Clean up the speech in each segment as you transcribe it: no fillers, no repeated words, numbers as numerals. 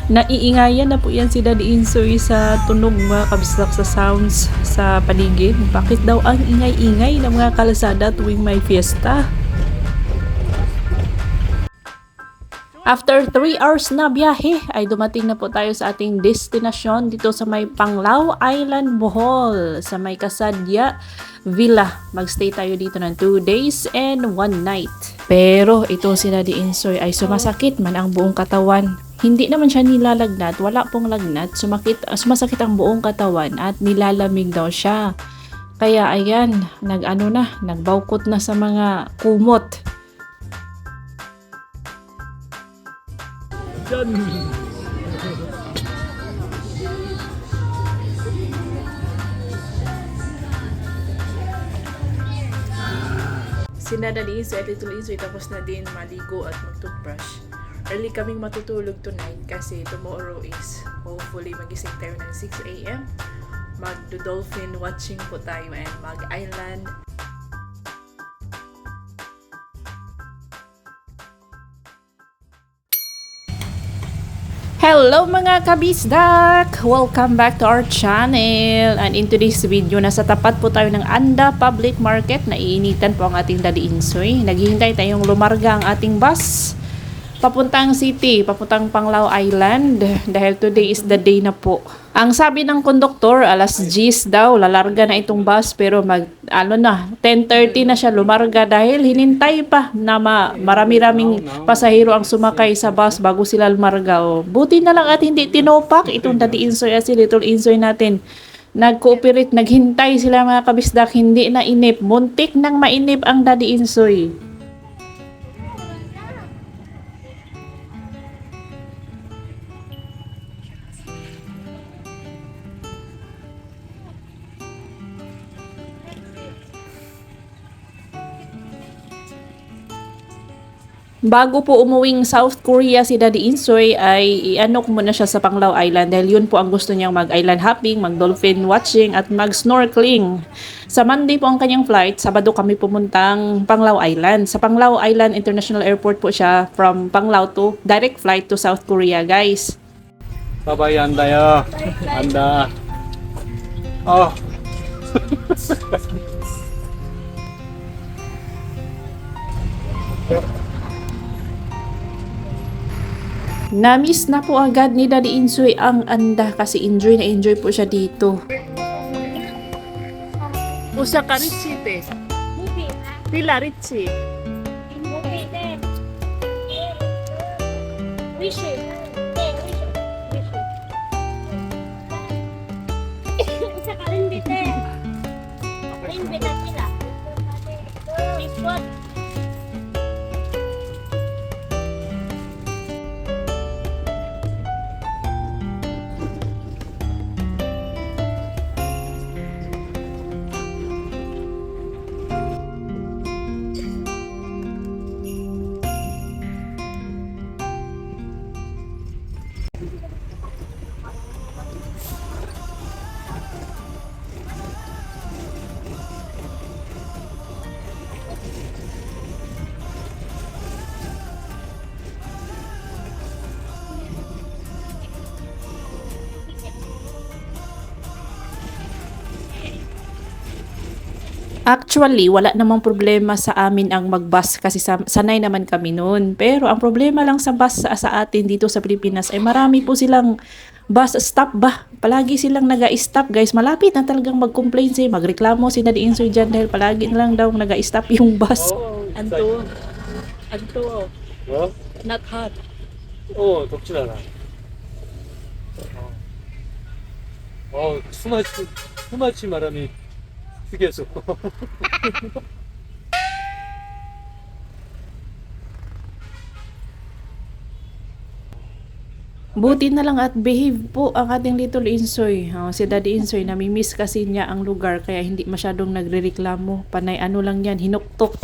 Naiingayan na po yan si Daddy Insoy sa tunog mga kabisdak sa sounds sa paligid. Bakit daw ang ingay-ingay ng mga kalsada tuwing may fiesta? After 3 hours na biyahe ay dumating na po tayo sa ating destinasyon dito sa may Panglao Island, Bohol, sa may Kasadya Villa. Magstay tayo dito ng 2 days and 1 night. Pero ito si Daddy Insoy ay sumasakit man ang buong katawan. Hindi naman siya nilalagnat, wala pong lagnat, sumasakit ang buong katawan at nilalamig daw siya. Kaya ayan, nagbawkot na sa mga kumot. Sina Daddy Insoy at Little Insoy tapos na din maligo at mag-toothbrush. Early kaming matutulog tonight kasi tomorrow is hopefully magising tayo ng 6 a.m. Mag-dolphin watching po tayo and mag-island. Hello mga kabisdak! Welcome back to our channel. And in today's video, nasa tapat po tayo ng Anda Public Market. Naiinitan po ang ating Daddy Insoy. Naghihintay tayong lumarga ang ating bus papuntang city, papuntang Panglao Island. Dahil today is the day na po. Ang sabi ng konduktor, alas 10 daw, lalarga na itong bus. Pero 10:30 na siya lumarga dahil hinintay pa na marami-raming pasahero ang sumakay sa bus bago sila lumarga. Buti na lang at hindi tinopak itong Daddy Insoy at si Little Insoy natin. Nag-cooperate, naghintay sila mga kabisdak, hindi na inip. Muntik nang mainip ang Daddy Insoy. Bago po umuwing South Korea si Daddy Insoy ay ianok muna siya sa Panglao Island dahil yun po ang gusto niyang mag-island hopping, mag-dolphin watching at mag-snorkeling. Sa Monday po ang kanyang flight, Sabado kami pumuntang Panglao Island. Sa Panglao Island International Airport po siya from Panglao to direct flight to South Korea, guys. Bye-bye, Anda요. Anda. Oh. Na-miss na po agad ni Daddy Insoy ang Anda kasi enjoy na enjoy po siya dito. Usa ka Ritchie te. Pila Ritchie. Isa ka rin dito. Rin bita sila. Biscuit. Actually, wala namang problema sa amin ang mag-bus kasi sanay naman kami noon. Pero ang problema lang sa bus sa atin dito sa Pilipinas ay marami po silang bus stop ba? Palagi silang naga-stop, guys. Malapit na talagang mag-complain sila, magreklamo si Daddy Insoy dyan dahil palagi na lang daw naga-stop yung bus. Anto, 뭐? not hot. 덥진 않아. 수마치 바람이 휴게소. Buti na lang at behave po ang ating Little Insoy. Si Daddy Insoy, namimiss kasi niya ang lugar kaya hindi masyadong nagrereklamo. Panay ano lang yan, hinuktok.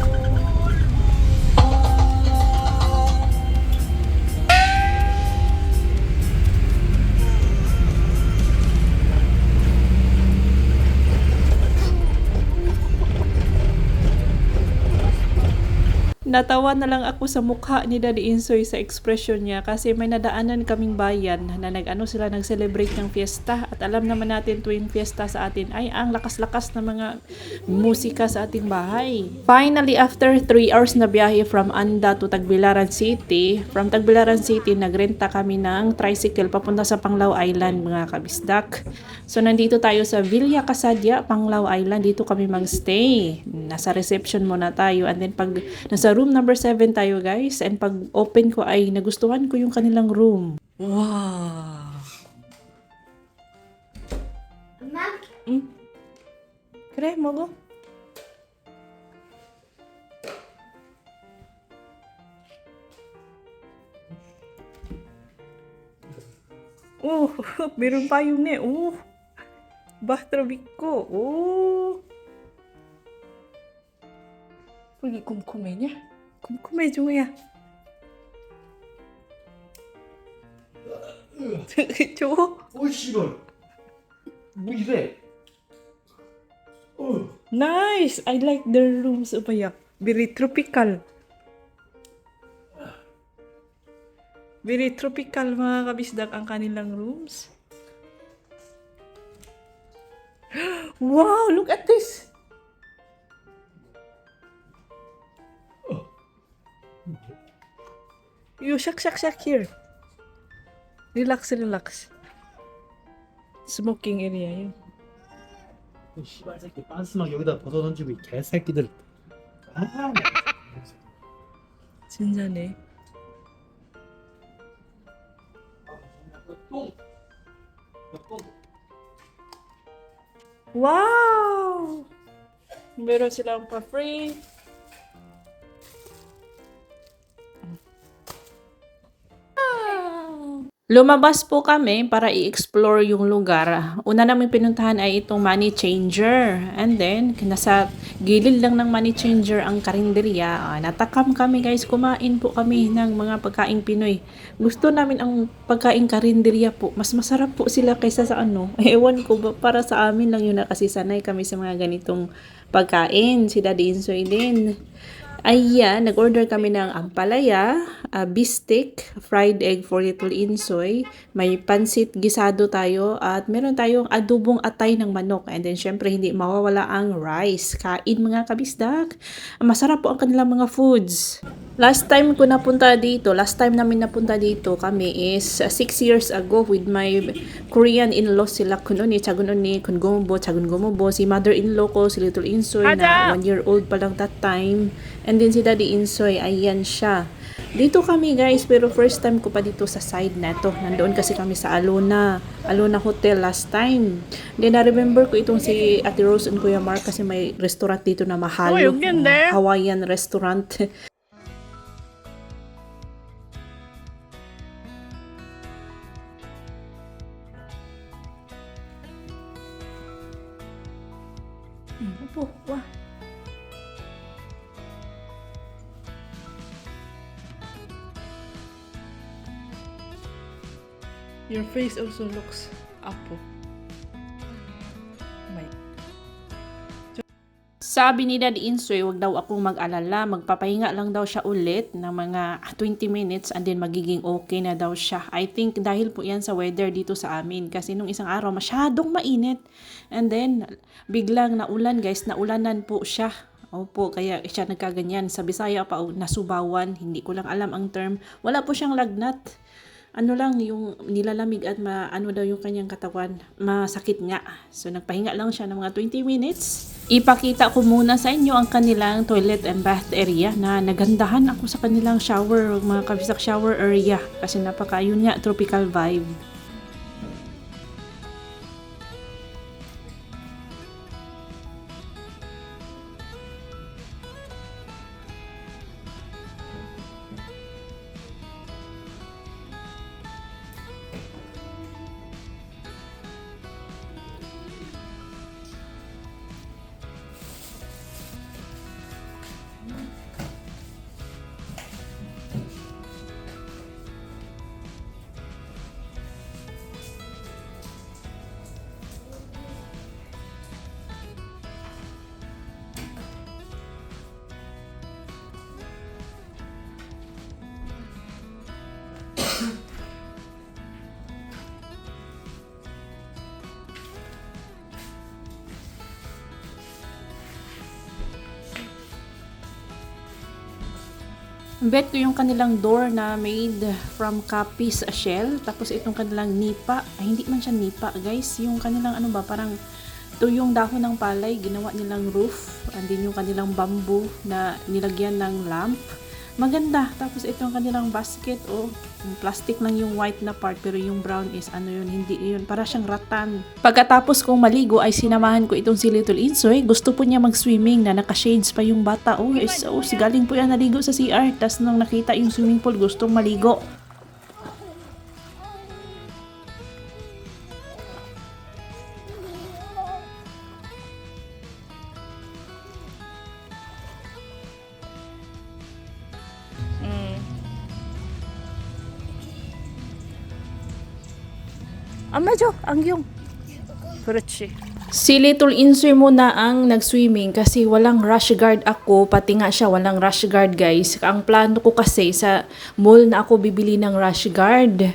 Natawa na lang ako sa mukha ni Daddy Insoy sa ekspresyon niya kasi may nadaanan kaming bayan na sila nag-celebrate ng fiesta at alam naman natin tuwing fiesta sa atin ay ang lakas-lakas na mga musika sa ating bahay. Finally, after 3 hours na biyahe from Anda to Tagbilaran City, from Tagbilaran City nagrenta kami ng tricycle papunta sa Panglao Island mga kabisdak. So nandito tayo sa Villa Casadia, Panglao Island. Dito kami magstay. Nasa reception muna tayo and then pag nasa room number 7 tayo guys and pag open ko ay nagustuhan ko yung kanilang room. Wow! Kere mo go? Oh, meron pa yung bathroom ko. 여기 곰곰이냐? 곰곰이 중이야. 줘? 오 씨발 뭐 이래 Nice! I like their rooms, Upaya. Very tropical. Very tropical mga kabisdak ang kanilang rooms. Wow! Look at this! You shak here. Relax. Smoking area yun. 씨발 새끼 빤스막 여기다 벗어 던지고 이 개새끼들 아 진짜네. 똥 Wow! Meron silang pa-free. Lumabas po kami para i-explore yung lugar. Una namin pinuntahan ay itong Money Changer. And then, nasa gilid lang ng Money Changer ang karinderya. Natakam kami guys, kumain po kami ng mga pagkaing Pinoy. Gusto namin ang pagkaing karinderya po. Mas masarap po sila kaysa sa Ewan ko ba, para sa amin lang yun na kasi sanay kami sa mga ganitong pagkain. Si Daddy Insoy din. Ayan, nag-order kami ng ampalaya, bistek, fried egg for Little Insoy, may pansit gisado tayo, at meron tayong adobong atay ng manok. And then, syempre, hindi mawawala ang rice. Kain mga kabisdak. Masarap po ang kanilang mga foods. Last time namin napunta dito kami is 6 years ago with my Korean in-law sila kununi, chagununi, kungomobo, si mother-in-law ko, si Little Insoy na 1 year old pa lang that time. And then si Daddy Insoy, ayan siya. Dito kami guys, pero first time ko pa dito sa side na to. Nandoon kasi kami sa Alona Hotel last time. Then na-remember ko itong si Ate Rose and Kuya Mark kasi may restaurant dito na mahalo. Hawaiian restaurant. Upo, wah. Your face also looks apo. Sabi ni Daddy Insoy, wag daw akong mag-alala, magpapahinga lang daw siya ulit ng mga 20 minutes and then magiging okay na daw siya. I think dahil po yan sa weather dito sa amin kasi nung isang araw masyadong mainit and then biglang naulan guys, naulanan po siya. Opo, kaya siya nagkaganyan. Sa Bisaya pa, nasubawan, hindi ko lang alam ang term. Wala po siyang lagnat. Lang yung nilalamig at daw yung kanyang katawan, masakit nga. So nagpahinga lang siya ng mga 20 minutes. Ipakita ko muna sa inyo ang kanilang toilet and bath area na nagandahan ako sa kanilang shower, mga kabisak shower area kasi yun nga, tropical vibe. Bet ko yung kanilang door na made from Capiz shell. Tapos itong kanilang nipa. Ay, hindi man siya nipa, guys. Yung kanilang ano ba, parang ito yung dahon ng palay, ginawa nilang roof. And then yung kanilang bamboo na nilagyan ng lamp. Maganda. Tapos itong kanilang basket, oh, plastic lang yung white na part, pero yung brown is ano yun, hindi yun, para siyang rattan. Pagkatapos kong maligo ay sinamahan ko itong si Little Insoy. Gusto po niya mag-swimming na naka-shades pa yung bata. Oh, galing po yan naligo sa CR. Tapos nung nakita yung swimming pool, gustong maligo. Medyo, angyong. Kurachi. Si Little Insoy muna ang nag-swimming kasi walang rash guard ako, pati nga siya walang rash guard, guys. Ang plano ko kasi sa mall na ako bibili ng rash guard.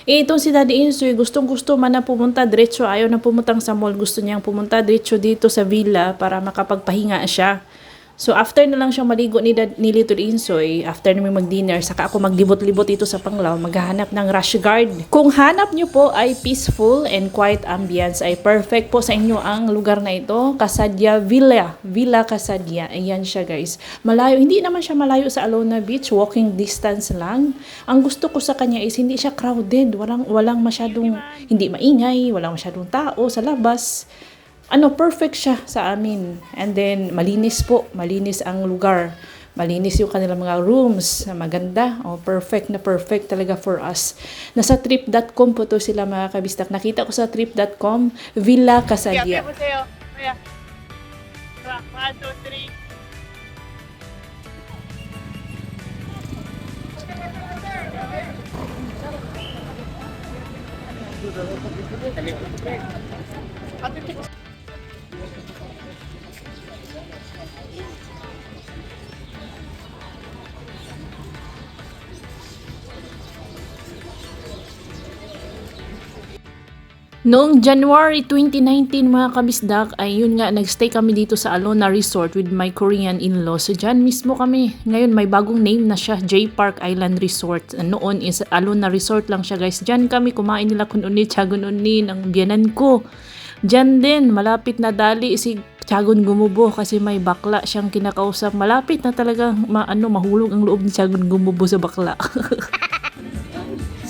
Itong si Daddy Insoy, gustong-gusto man na pumunta diretso, ayaw na pumuntang sa mall, gusto niyang pumunta diretso dito sa villa para makapagpahinga siya. So, after na lang siyang maligo ni Little Insoy, after namin mag-dinner, saka ako maglibot-libot dito sa Panglao, maghahanap ng rash guard. Kung hanap nyo po ay peaceful and quiet ambience, ay perfect po sa inyo ang lugar na ito. Casadia Villa. Villa Casadia. Ayan siya, guys. Malayo. Hindi naman siya malayo sa Alona Beach. Walking distance lang. Ang gusto ko sa kanya is hindi siya crowded. Walang masyadong, hindi maingay. Walang masyadong tao sa labas. Perfect siya sa amin. And then, malinis po. Malinis ang lugar. Malinis yung kanilang mga rooms. Maganda. Perfect na perfect talaga for us. Nasa trip.com po to sila, mga kabistak. Nakita ko sa trip.com, Villa Casadia. Kaya. 1, 2, 3. Noong January 2019, mga kabisdak, ay yun nga, nagstay kami dito sa Alona Resort with my Korean in-laws. So, dyan mismo kami. Ngayon, may bagong name na siya, J Park Island Resort. Noon is Alona Resort lang siya, guys. Dyan kami kumain nila kununi, Chagon Uni, ng biyanan ko. Dyan din, malapit na dali si Chagon Gumubo kasi may bakla siyang kinakausap. Malapit na talaga mahulog ang loob ni Chagon Gumubo sa bakla.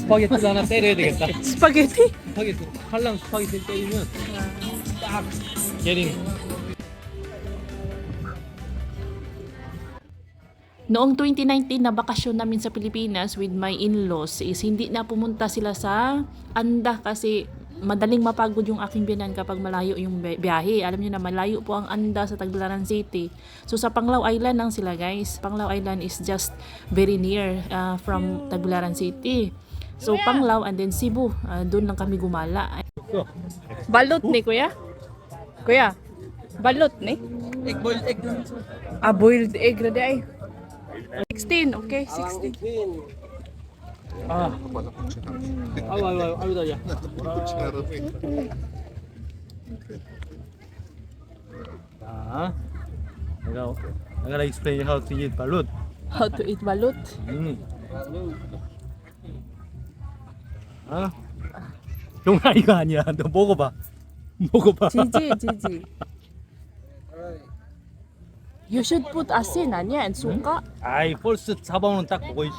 스파게티도 하나 때려야 되겠다. Spaghetti? 스파게티. 칼랑 스파게티 때리면 딱 게링. Noong 2019 na bakasyon namin sa Pilipinas with my in-laws is hindi na pumunta sila sa Anda kasi madaling mapagod yung aking biyanan kapag malayo yung biyahe. Alam niyo na malayo po ang Anda sa Tagbilaran City. So sa Panglao Island lang sila, guys. Panglao Island is just very near from Tagbilaran City. So Panglao and then Cebu, doon lang kami gumala. Balot ni kuya? Kuya, balot ni? Egg boiled egg. Boiled egg na ay. 16, okay, 16. 아. 아유 다리야. 자, I'm gonna explain how to eat balut. How to eat balut? 아, 용아 이거 아니야. 너 먹어봐. 먹어봐. 지지. You should put asin 아니야? And suka? 아이, 펄스 사방은 딱 보이지.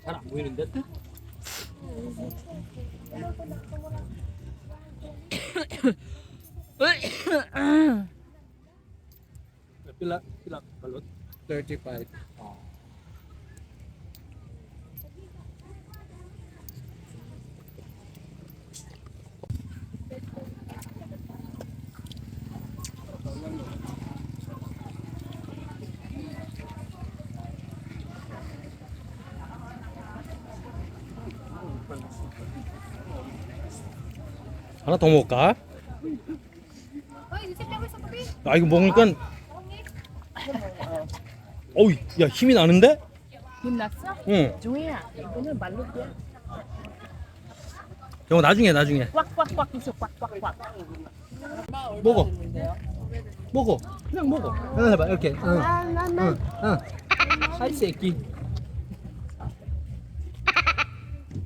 잘 안 보이는데? Pila balot? 35. 하나 더 먹을까? 아 이거 먹으니까 어우, 야, 힘이 나는데? 힘났어? 응. 종이야, 이거는 말로야. 형, 나중에. 꽉꽉꽉 있어, 꽉꽉꽉. 먹어. 먹어. 그냥 먹어. 하나 해봐, 이렇게. 응. 할 새끼.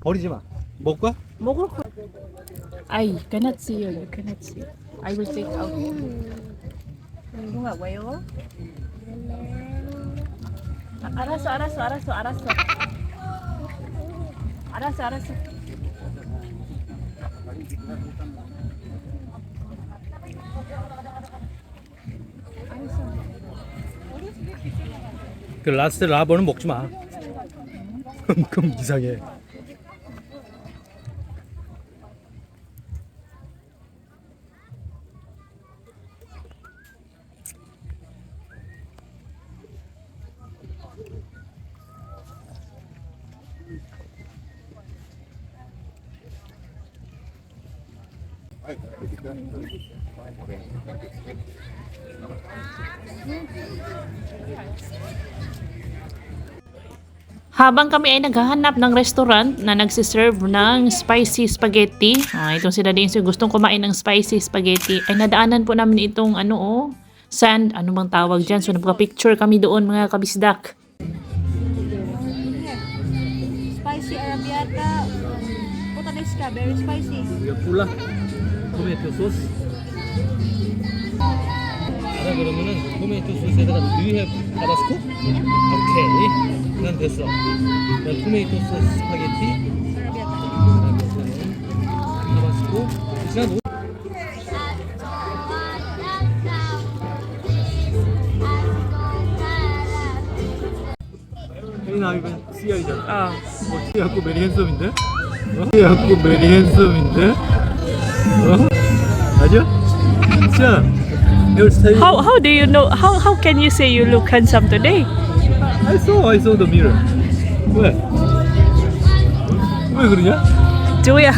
버리지 마. 먹을 거야? 먹을 거. I cannot see you. You cannot see. I will take out. Bunga, wayo. 알았어. 알았어. 그 라스트 라버는 먹지 마. 그럼 이상해. Habang kami ay naghahanap ng restaurant na nagsiserve ng spicy spaghetti, itong si Daddy Insoy gustong kumain ng spicy spaghetti, ay nadaanan po namin itong sand, ano bang tawag dyan? So nagpa-picture kami doon mga kabisdak. Spicy arrabbiata. Puta desu ka? Very spicy. 이거 꿀라 토마토 소스. 알아 그러면은 토마토 소스에다가 do you have 타바스코? 오케이. 난 됐어. 난 토마토 소스 스파게티. 타바스코. 지난 노. 혜인아 이건 CI잖아. 갖고 메리 핸섬인데? 갖고 메리 핸섬인데? 맞아? 진짜 헤어스타일. How do you know? How can you say you look handsome today? I saw the mirror. 왜? 왜 그러냐? Juya.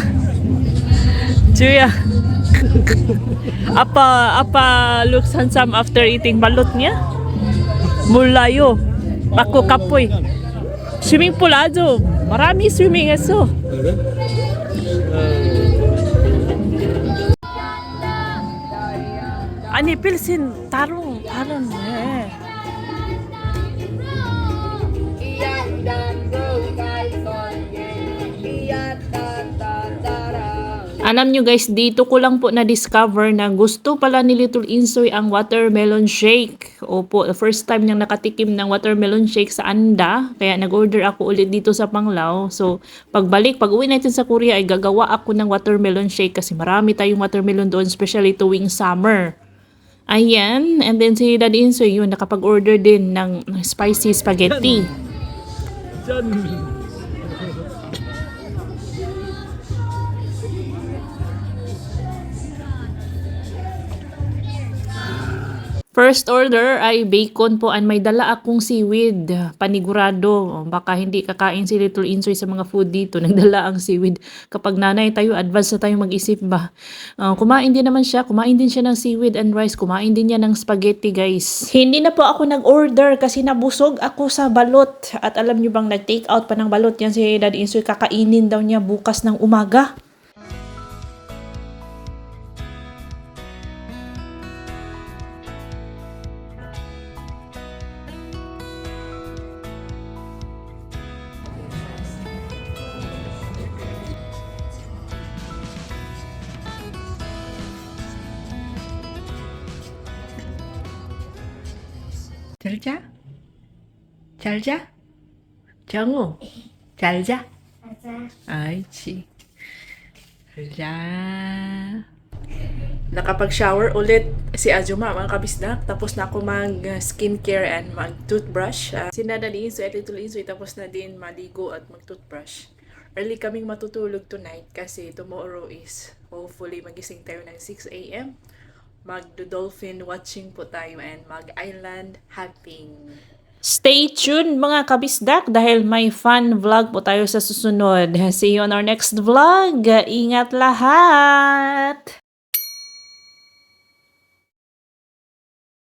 Apa looks handsome after eating balot niya? Mulayo. Ako kapoy. Swimming pool ajo. Marami swimming 했어. 그래? 아니 필신 다른 해. Alam nyo guys, dito ko lang po na-discover na gusto pala ni Little Insoy ang watermelon shake. Opo, first time niyang nakatikim ng watermelon shake sa Anda. Kaya nag-order ako ulit dito sa Panglao. So, pag uwi natin sa Korea ay gagawa ako ng watermelon shake kasi marami tayong watermelon doon, especially tuwing summer. Ayan, and then si Daddy Insoy yun, nakapag-order din ng spicy spaghetti. 짠! First order ay bacon po and may dala akong seaweed. Panigurado. Baka hindi kakain si Little Insoy sa mga food dito. Nagdala ang seaweed. Kapag nanay tayo, advance na tayo mag-isip ba. Kumain din naman siya. Kumain din siya ng seaweed and rice. Kumain din niya ng spaghetti guys. Hindi na po ako nag-order kasi nabusog ako sa balot. At alam niyo bang nag-take out pa ng balot yan si Daddy Insoy. Kakainin daw niya bukas ng umaga. 잘 자? 잘 자? 정우, 잘 자? 아이치. 잘 자. Nakapag-shower ulit si Azuma, mga kabisdak. Tapos na ako mag-skincare and mag-toothbrush. Si Daddy Insoy at Little Insoy tapos na din maligo at mag-toothbrush. Early kaming matutulog tonight kasi tomorrow is hopefully magising tayo ng 6 a.m. Mag-dolphin watching po tayo and mag-island hopping. Stay tuned mga kabisdak dahil may fun vlog po tayo sa susunod. See you on our next vlog. Ingat lahat!